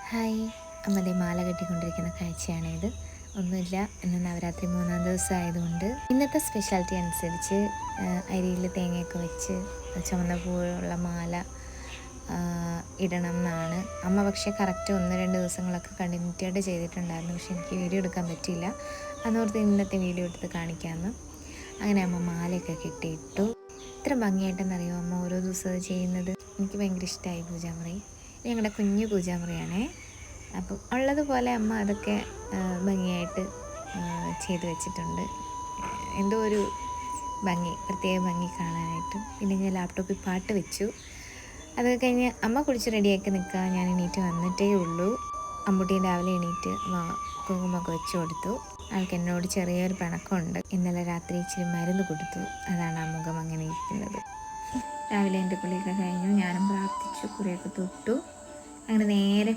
Hi, അമ്മയുടെ മാല കെട്ടിക്കൊണ്ടിരിക്കുന്ന കാഴ്ചയാണിത്. ഒന്നുമില്ല, ഇന്ന് നവരാത്രി 3-ാം ദിവസം ആയതുകൊണ്ട് ഇന്നത്തെ സ്പെഷ്യാലിറ്റി അനുസരിച്ച് അരിയിൽ തേങ്ങയൊക്കെ വെച്ച് ചുമന്ന പൂവുള്ള മാല ഇടണം എന്നാണ് അമ്മ. പക്ഷേ കറക്റ്റ് 1-2 ദിവസങ്ങളൊക്കെ കണ്ടിന്യൂറ്റി ആയിട്ട് ചെയ്തിട്ടുണ്ടായിരുന്നു. പക്ഷെ എനിക്ക് വീഡിയോ എടുക്കാൻ പറ്റിയില്ല. അന്നോർത്ത് ഇന്നത്തെ വീഡിയോ എടുത്ത് കാണിക്കാമെന്ന്. അങ്ങനെ അമ്മ മാലയൊക്കെ കെട്ടിയിട്ടു. ഇത്ര ഭംഗിയായിട്ടെന്നറിയോ അമ്മ ഓരോ ദിവസം അത് ചെയ്യുന്നത്. എനിക്ക് ഭയങ്കര ഇഷ്ടമായി പൂജാമുറി. ഞങ്ങളുടെ കുഞ്ഞു പൂജാമുറിയാണേ. അപ്പം ഉള്ളതുപോലെ അമ്മ അതൊക്കെ ഭംഗിയായിട്ട് ചെയ്ത് വെച്ചിട്ടുണ്ട്. എന്തോ ഒരു ഭംഗി, പ്രത്യേക ഭംഗി കാണാനായിട്ട്. പിന്നെ ഞാൻ ലാപ്ടോപ്പിൽ പാട്ട് വെച്ചു. അതൊക്കെ കഴിഞ്ഞ് അമ്മ കുളിച്ച് റെഡിയാക്കി നിൽക്കുക. ഞാൻ എണീറ്റ് വന്നിട്ടേ ഉള്ളൂ. അമ്പുട്ടീൻ രാവിലെ എണീറ്റ് കുങ്കുമൊക്കെ വെച്ച് കൊടുത്തു. ആൾക്ക് എന്നോട് ചെറിയൊരു പിണക്കമുണ്ട്. ഇന്നലെ രാത്രി ഇച്ചിരി മരുന്ന് കൊടുത്തു, അതാണ് ആ മുഖം അങ്ങനെ ഇരിക്കുന്നത്. രാവിലെ എൻ്റെ കുളിയൊക്കെ കഴിഞ്ഞു. ഞാനും പ്രാർത്ഥിച്ചു, കുറിയൊക്കെ തൊട്ടു. അങ്ങനെ നേരെ